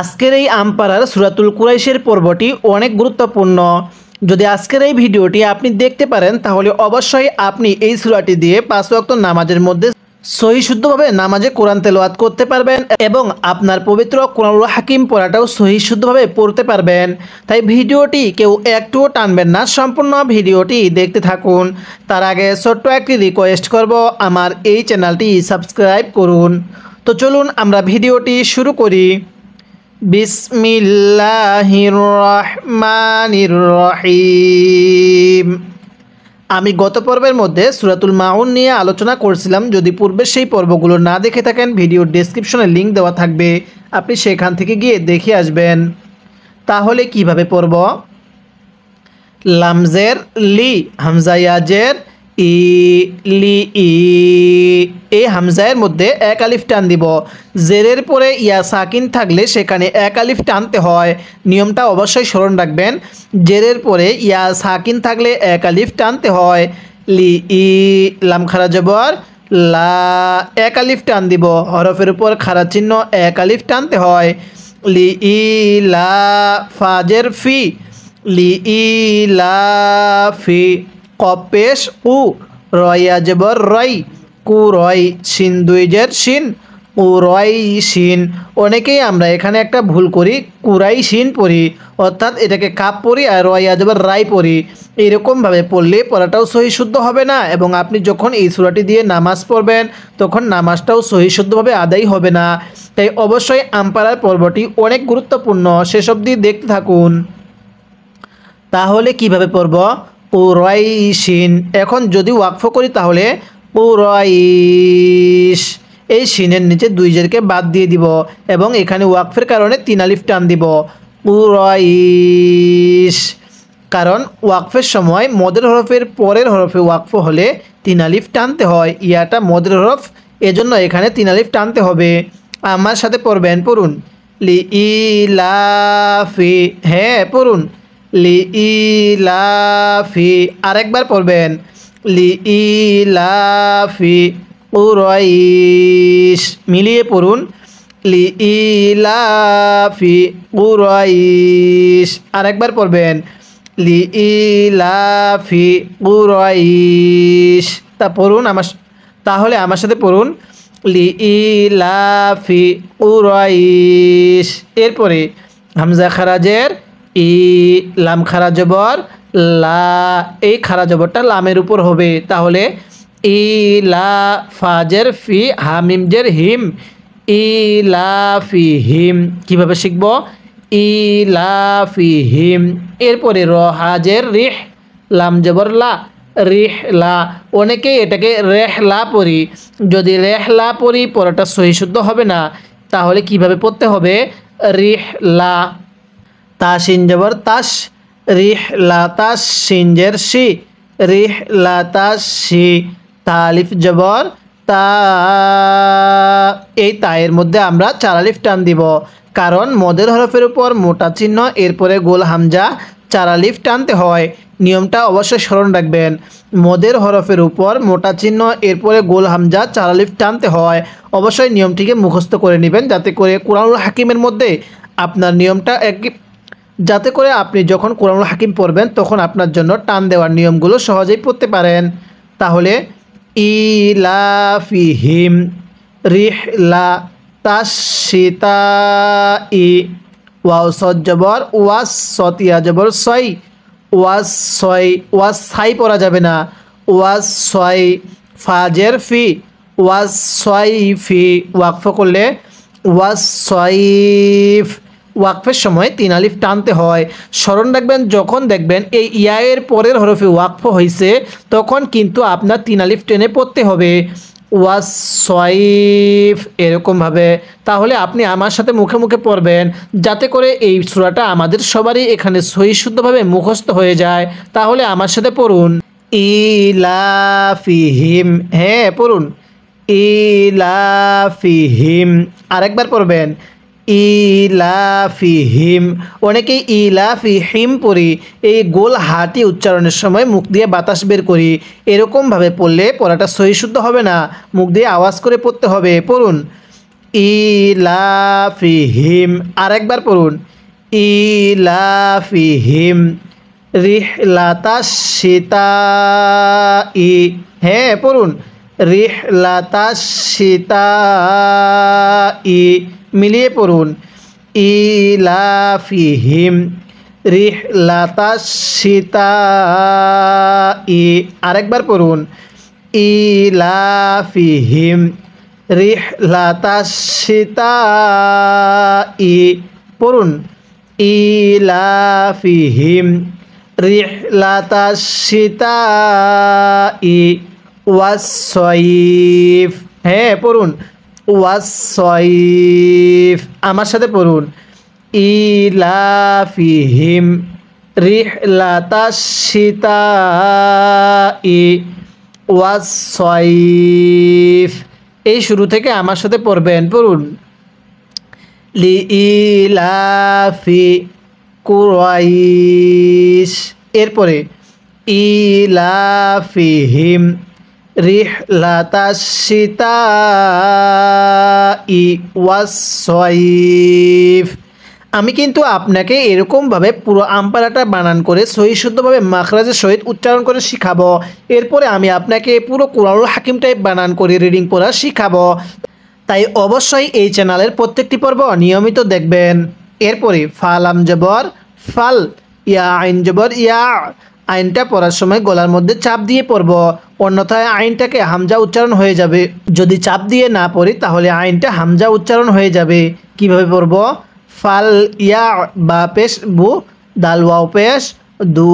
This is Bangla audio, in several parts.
আজকের এই আমপাড়ার সূরাতুল কুরাইশের পর্বটি অনেক গুরুত্বপূর্ণ। যদি আজকের এই ভিডিওটি আপনি দেখতে পারেন তাহলে অবশ্যই আপনি এই সূরাটি দিয়ে 5 ওয়াক্ত নামাজের মধ্যে সহি শুদ্ধভাবে নামাজে কোরআন তেলাওয়াত করতে পারবেন এবং আপনার পবিত্র কোরআনুল হাকিম পড়াটাও সহি শুদ্ধভাবে পড়তে পারবেন। তাই ভিডিওটি কেউ একটুও টানবেন না, সম্পূর্ণ ভিডিওটি দেখতে থাকুন। তার আগে ছোট্ট একটি রিকোয়েস্ট করব, আমার এই চ্যানেলটি সাবস্ক্রাইব করুন। তো চলুন আমরা ভিডিওটি শুরু করি। বিসমিল্লাহির রহমানির রহিম। আমি গত পর্বের মধ্যে সূরাতুল মাউন নিয়ে আলোচনা করছিলাম। যদি পূর্বের সেই পর্বগুলো না দেখে থাকেন, ভিডিওর ডেসক্রিপশনে লিংক দেওয়া থাকবে, আপনি সেখান থেকে গিয়ে দেখে আসবেন। তাহলে কিভাবে পড়ব? লামজের লি, হামজা ইয়াজের ই, লি ই। এই হামজায়ের মধ্যে এক আলিফ টান দিব। জেরের পরে ইয়া সাকিন থাকলে সেখানে এক আলিফ টানতে হয়। নিয়মটা অবশ্যই স্মরণ রাখবেন। জেরের পরে ইয়া সাকিন থাকলে এক আলিফ টানতে হয়। লি ই, লাম খারা জবর লা, এক আলিফ টান দিব। হরফের উপর খারা চিহ্ন, এক আলিফ টানতে হয়। লি ই লা, ফাজের ফি, লি ই লা ফি। কফ পেশ উ, রয়া জবর রই, কু রয়, শিন দুই জের শিন, কুরই শিন। অনেকেই আমরা এখানে একটা ভুল করি, কুরাই শিন পড়ি, অর্থাৎ এটাকে কাপ পড়ি আর রয়া জবর রাই পড়ি। এরকমভাবে পড়লে পড়াটাও সহি শুদ্ধ হবে না এবং আপনি যখন এই সূরাটি দিয়ে নামাজ পড়বেন তখন নামাজটাও সহি শুদ্ধভাবে আদায় হবে না। তাই অবশ্যই আমপাড়ার পর্বটি অনেক গুরুত্বপূর্ণ, সেসব দিয়ে দেখতে থাকুন। তাহলে কিভাবে পড়ব? কুরাইশিন। এখন যদি ওয়াকফ করি তাহলে কুরাইশ, এই শিনের নিচে দুই জেরকে বাদ দিয়ে দিব এবং এখানে ওয়াকফের কারণে 3 আলিফ টান দিব। কুরাইশ, কারণ ওয়াকফের সময় মদের হরফের পরের হরফে ওয়াকফ হলে 3 আলিফ টানতে হয়। ইয়াটা মদের হরফ, এজন্য এখানে 3 আলিফ টানতে হবে। আমার সাথে পড়বেন, পড়ুন। লি ইলাফি, হ্যাঁ পড়ুন। লি ইলাফি, আরেকবার পড়বেন। লি ইলাফি কুরাইশ, মিলিয়ে পড়ুন। লি ইলাফি কুরাইশ, আরেকবার পড়বেন। লি ইলাফি কুরাইশ। তা পড়ুন তাহলে আমার সাথে পড়ুন। লি ইলাফি কুরাইশ। এরপরে হামজা খারাজের ই, লাম খারা জবর লা, এই খারা জবরটা লামের উপর হবে। তাহলে ই লা, ফাজের ফি, হামিম জের হিম, ই লা ফি হিম। কীভাবে শিখব? ই লা ফি হিম। এরপরে র হাজের রিহ, লাম জবর লা, রিহ লা। অনেকেই এটাকে রেহলা পড়ি। যদি রেহলা পড়ি পড়াটা সহি শুদ্ধ হবে না। তাহলে কিভাবে পড়তে হবে? রিহ লা, তাসিন জবর তাস, রিহ লা তাস, শিন জের শি, রিহ লা তাস শি। তালিফ জবর তা, এই তায়ের মধ্যে আমরা 4 আলিফ টান দিব, কারণ মদের হরফের উপর মোটা চিহ্ন, এরপরে গোল হামজা, 4 আলিফ টানতে হয়। নিয়মটা অবশ্যই স্মরণ রাখবেন। মদের হরফের উপর মোটা চিহ্ন, এরপরে গোল হামজা, 4 আলিফ টানতে হয়। অবশ্যই নিয়মটিকে মুখস্থ করে নেবেন, যাতে করে কোরআনুল হাকিমের মধ্যে আপনার নিয়মটা যাতে করে আপনি যখন কোরআনুল হাকিম পড়বেন তখন আপনার জন্য টান দেওয়ার নিয়মগুলো সহজেই পড়তে পারেন। তাহলে ইলাফিহিম, রিহলা তাশিতা ই, ওয়াও সদ জবর ওয়াস, সতিয়া জবর সই, ওয়াস সই, ওয়াস সাই পড়া যাবে না, ওয়াস সই। ফাজের ফি, ওয়াস সই ফি। ওয়াকফ করলে ওয়াস সইফ। ওয়াকফের সময় 3 আলিফ টানতে হয়। স্মরণ রাখবেন, যখন দেখবেন এই ইয়ায়ের পরের হরফে ওয়াকফ হয়েছে তখন কিন্তু আপনার 3 আলিফ টেনে পড়তে হবে। ওয়াস সইফ, এরকমভাবে। তাহলে আপনি আমার সাথে মুখে মুখে পড়বেন, যাতে করে এই সূরাটা আমাদের সবারই এখানে সহি শুদ্ধভাবে মুখস্থ হয়ে যায়। তাহলে আমার সাথে পড়ুন। ইলাফিহিম, হ্যাঁ পড়ুন। ইলাফিহিম, আরেকবার পড়বেন। ইলাফিহিম। অনেকেই ইলাফিহিম পড়ি, এই গোল হাটি উচ্চারণের সময় মুখ দিয়ে বাতাস বের করি। এরকমভাবে পড়লে পড়াটা সহি শুদ্ধ হবে না, মুখ দিয়ে আওয়াজ করে পড়তে হবে। পড়ুন। ইলাফিহিম। আরেকবার পড়ুন, ইলাফিহিম রিহলাতাশ শিতাই। হ্যাঁ পড়ুন, রিহলাতাশ শিতাই। মিলিয়ে পড়ুন, ইলাফিহিম রিহলাতাশ শিতাই। আরেকবার পড়ুন, ইলাফিহিম রিহলাতাশ শিতাই। পড়ুন, ইলাফিহিম রিহলাতাশ শিতাই ওয়াস-সয়িফ। হ্যাঁ পড়ুন, ওয়াস-সয়িফ। আমার সাথে পড়ুন, ইলাফিহিম রিহলাতাশ শিতাই ওয়াস-সয়িফ। এই শুরু থেকে আমার সাথে পড়বেন, পড়ুন, লিইলাফি কুরাইশ। এরপরে ইলাফিহিম রিহলাতাশ শিতাই ওয়াস-সয়িফ। আমি কিন্তু আপনাকে এরকমভাবে পুরো আমপারাটা বানান করে সহি শুদ্ধভাবে মাখরাজের সহিত উচ্চারণ করে শিখাবো। এরপরে আমি আপনাকে পুরো কুরআনুল হাকিম টাইপ বানান করে রিডিং পড়া শিখাবো। তাই অবশ্যই এই চ্যানেলের প্রত্যেকটি পর্ব নিয়মিত দেখবেন। এরপরে ফালাম জবর ফাল, ইয়া আইন জবর ইয়া। আইনটা পড়ার সময় গলার মধ্যে চাপ দিয়ে পড়ব, অন্যথায় আইনটাকে হামজা উচ্চারণ হয়ে যাবে। যদি চাপ দিয়ে না পড়ি তাহলে আইনটা হামজা উচ্চারণ হয়ে যাবে। কিভাবে পড়ব? ফাল ইয়া বা পেশ বু, দাল ওয়াও পেশ দু,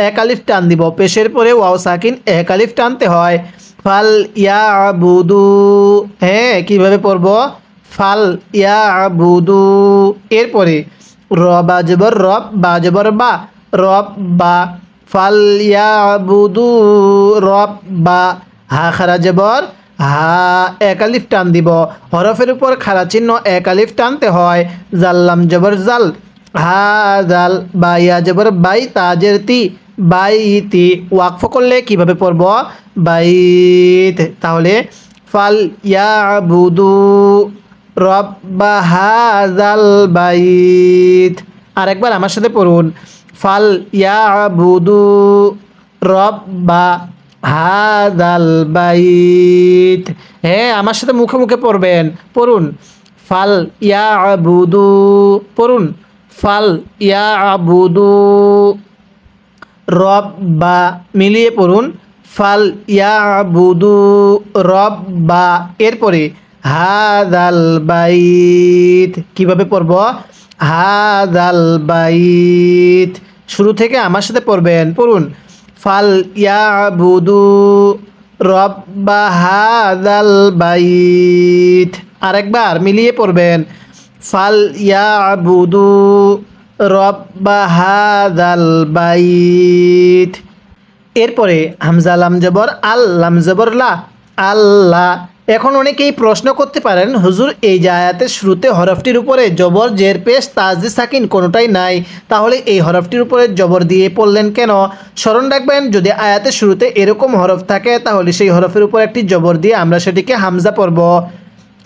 এক আলিফ টান দিব। পেশের পরে ওয়াও সাকিন এক আলিফ টানতে হয়। ফাল ইয়া বুদু। হ্যাঁ কিভাবে পড়ব? ফাল ইয়া বুদু। এরপরে র বা জবর রব, বা জবর বা, রব বা। ফাল ইয়া বুদু রব বা। হা খারা জবর হা, এক আলিফ টান দিব। হরফের উপর খাড়া চিহ্ন এক আলিফ টানতে হয়। জাল্লাম জবর জাল, হা জাল। বা ইয়া জবর বাই, তাজের তি, বাইতি। ওয়াকফ করলে কিভাবে পড়ব? বাইত। তাহলে ফাল ইয়াবুদু রব্বা হাযাল বাইত। আরেকবার আমার সাথে পড়ুন, ফাল ইয়াবুদু রব্বা হাযাল বাইত। হ্যাঁ আমার সাথে মুখে মুখে পড়বেন, পড়ুন, ফাল ইয়াবুদু। পড়ুন, ফাল ইয়াবুদু রব্বা। মিলিয়ে পড়ুন, ফাল ইয়াবুদু রব্বা। এরপরে হাযাল বাইত। কিভাবে পড়ব? হাযাল বাইত। শুরু থেকে আমার সাথে পড়বেন, পড়ুন, ফাল ইয়াবুদু রব্বা হাযাল বাইত। আরেকবার মিলিয়ে পড়বেন, ফাল ইয়াবুদু রব্বা হাযাল বাইত। এরপরে হামজা লাম জবর আল, লাম জবর লা, আল্লাহ। এখন অনেকেই প্রশ্ন করতে পারেন, হুজুর এই যে আয়াতের শুরুতে হরফটির উপরে জবর জের পেশ তাজদিদ সাকিন কোনোটাই নাই, তাহলে এই হরফটির উপরে জবর দিয়ে পড়লেন কেন? স্মরণ রাখবেন, যদি আয়াতের শুরুতে এরকম হরফ থাকে তাহলে সেই হরফের উপর একটি জবর দিয়ে আমরা সেটিকে হামজা পড়ব।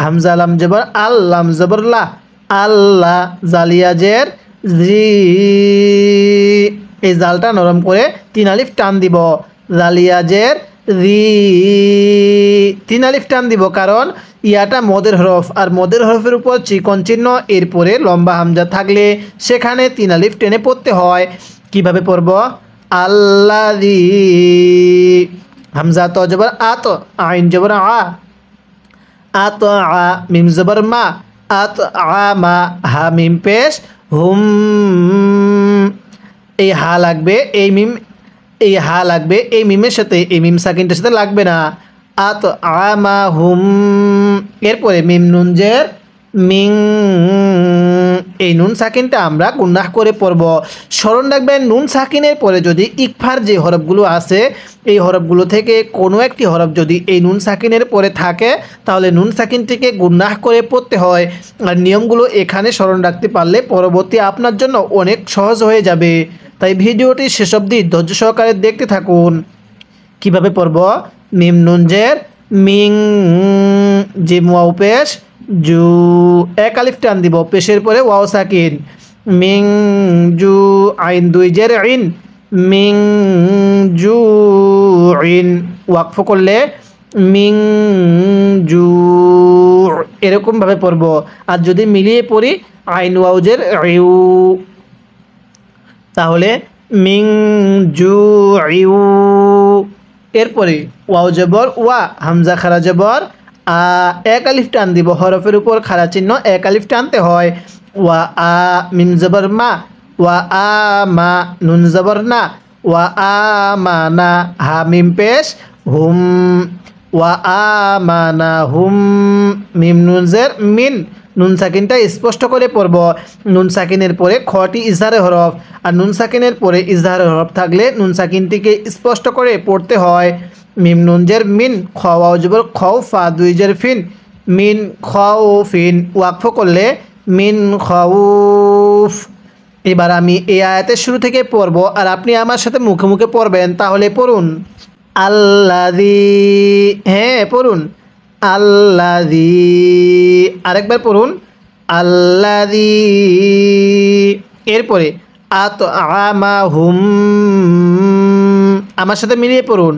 হামজা লাম জবর আল, লাম জবর লা, আল্লাহ। জালিয়া জের জি, এই জালটা নরম করে তিন আলিফ টান দিব। জালিয়া জের রি, তিন আলিফ টান দিব, কারণ ইয়াটা মদের হরফ, আর মদের হরফের উপর চিকন চিহ্ন, এরপরে লম্বা হামজা থাকলে সেখানে তিন আলিফ টেনে পড়তে হয়। কিভাবে পড়ব? আল্লাযী, হামজা তো জবর আত, আইন জবর আ, আত আ, মিম জবর মা, আত আ মা। হা মিম পেশ হুম, এই হা লাগবে, এই মিম, এই হা লাগবে এই মিমের সাথে, এই মিম সাকিনটার সাথে লাগবে না। আত আমা হুম। এরপরে মিম নুন জের মিং, এই নুন সাকিনটা আমরা গুন্নাহ করে পড়ব। স্মরণ রাখবেন, নুন সাকিনের পরে যদি ইকফার যে হরফগুলো আছে এই হরফগুলো থেকে কোনো একটি হরফ যদি এই নুন সাকিনের পরে থাকে তাহলে নুন সাকিনটিকে গুন্নাহ করে পড়তে হয়। আর নিয়মগুলো এখানে স্মরণ রাখতে পারলে পরবর্তী আপনার জন্য অনেক সহজ হয়ে যাবে। তাই ভিডিওটি শেষ অবধি ধৈর্য সহকারে দেখতে থাকুন। কিভাবে পড়ব? মিম নুন জের মিং, জিম ওয়াও পেশ জু, এক আলিফ টান দিব, পেশের পরে ওয়াও সাকিন, মিং জু আইন, দুই জের ইন, মিং জু ইন, ওয়াকফ করলে মিং জু, এরকমভাবে পড়ব। আর যদি মিলিয়ে পড়ি আইন ওয়াউজের ইউ, তাহলে মিং জু ইউ। এরপরে ওয়াও জবর ওয়া, হামজা খারা জবর আ, এক আলিফ টান দিব, হরফের উপর খারা চিহ্ন এক আলিফ টানতে হয়। ওয়া আ, মিম জবর মা, ওয়া আ মা, নুন জবর না, ওয়া আ মা না, হা মিম পেশ হুম, ওয়া আ মা না হুম, মিম নুন জের মিন, নুন সাকিনটা স্পষ্ট করে পড়ব। নুন সাকিনের পরে খটি ইজহারে হরফ, আর নুন সাকিনের পরে ইজহারে হরফ থাকলে নুন সাকিনটিকে স্পষ্ট করে পড়তে হয়। মিম নুন জের মিন, খ ওয়াও জবর খও, ফা দুই জের ফিন, মিন খাও ফিন, ওয়াকফ করলে মিন খাউফ। এবার আমি এই আয়াতের শুরু থেকে পড়ব, আর আপনি আমার সাথে মুখে মুখে পড়বেন। তাহলে পড়ুন আল্লাযী, হ্যাঁ পড়ুন আল্লাযী, আরেকবার পড়ুন আল্লাযী। এরপরে আতআমাহুম, আমার সাথে মিলিয়ে পড়ুন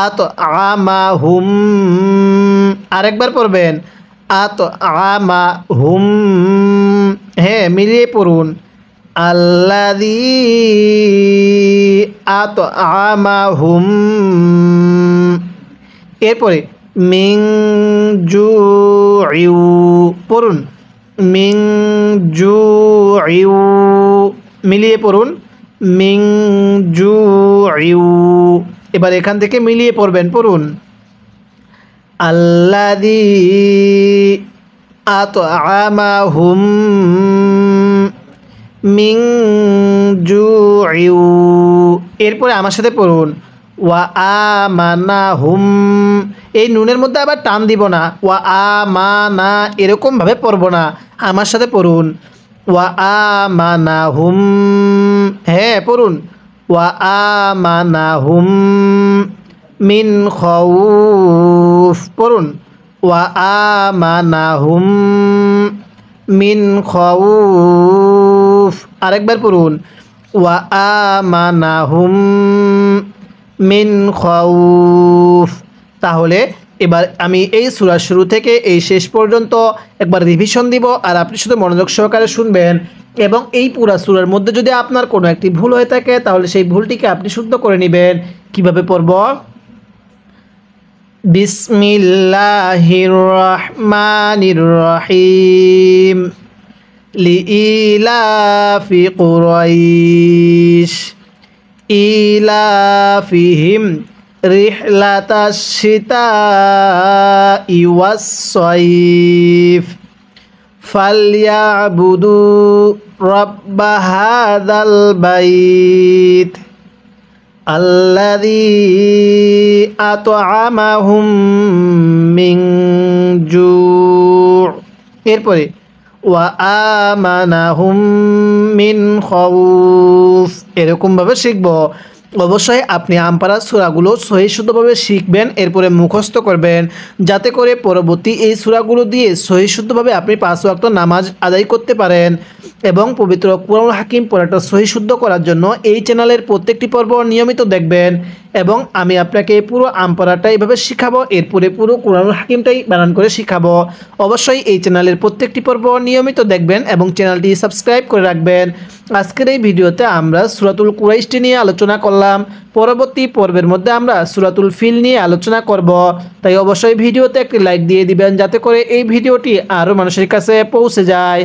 আতআমাহুম, আরেকবার পড়বেন আতআমাহুম, হ্যাঁ মিলিয়ে পড়ুন আল্লাযী আতআমাহুম। এরপরে মিং জুইউ, পড়ুন মিং জুইউ, মিলিয়ে পড়ুন মিং জুইউ। এবার এখান থেকে মিলিয়ে পড়বেন, পড়ুন আল্লাযী আতআমাহুম মিং জুইউ। এরপরে আমার সাথে পড়ুন ওয়া আমানাহুম, এই নুনের মধ্যে আবার টান দিব না, ওয়া আমানা এরকমভাবে পড়ব না, আমার সাথে পড়ুন ওয়া আমানাহুম, হ্যাঁ পড়ুন ওয়া আমানাহুম মিন খাউফ, পড়ুন ওয়া আমানাহুম মিন খাউফ, আরেকবার পড়ুন ওয়া আমানাহুম মিন খাউফ। তাহলে এবার আমি এই সূরার শুরু থেকে এই শেষ পর্যন্ত একবার রিভিশন দিব, আর আপনি শুধু মনোযোগ সহকারে শুনবেন। এবং এই পুরা সূরার মধ্যে যদি আপনার কোনো একটি ভুল হয়ে থাকে তাহলে সেই ভুলটিকে আপনি শুদ্ধ করে নেবেন। কিভাবে পড়ব? বিসমিল্লাহির রহমানির রহিম, লিইলাফি কুরাইশ ইলাফিহিম রিহলাতাশ শিতাই ওয়াস সাইফ ফালইয়াবুদু রাব্ব হাযাল বাইত আল্লাযী আতআমাহুম মিন জু'। এরপরে ওয়া আমানাহুম মিন খাউফ, এরকমভাবে শিখব। অবশ্যই আপনি আমপারা সূরাগুলো সহি শুদ্ধভাবে শিখবেন, এরপরে মুখস্থ করবেন, যাতে করে পরবর্তী এই সূরাগুলো দিয়ে সহি শুদ্ধভাবে আপনি 5 ওয়াক্ত নামাজ আদায় করতে পারেন। এবং পবিত্র কুরআনুল হাকিম পড়াটা সহি শুদ্ধ করার জন্য এই চ্যানেলের প্রত্যেকটি পর্ব নিয়মিত দেখবেন। এবং আমি আপনাকে পুরো আমপারাটা এইভাবে শিখাবো, এরপরে পুরো কুরআনুল হাকিমটাই বানান করে শিখাবো। অবশ্যই এই চ্যানেলের প্রত্যেকটি পর্ব নিয়মিত দেখবেন এবং চ্যানেলটি সাবস্ক্রাইব করে রাখবেন। আজকের এই ভিডিওতে আমরা সূরাতুল কুরাইশটি নিয়ে আলোচনা করলাম, পরবর্তী পর্বের মধ্যে আমরা সূরাতুল ফিল নিয়ে আলোচনা করব। তাই অবশ্যই ভিডিওতে একটি লাইক দিয়ে দিবেন, যাতে করে এই ভিডিওটি আরও মানুষের কাছে পৌঁছে যায়।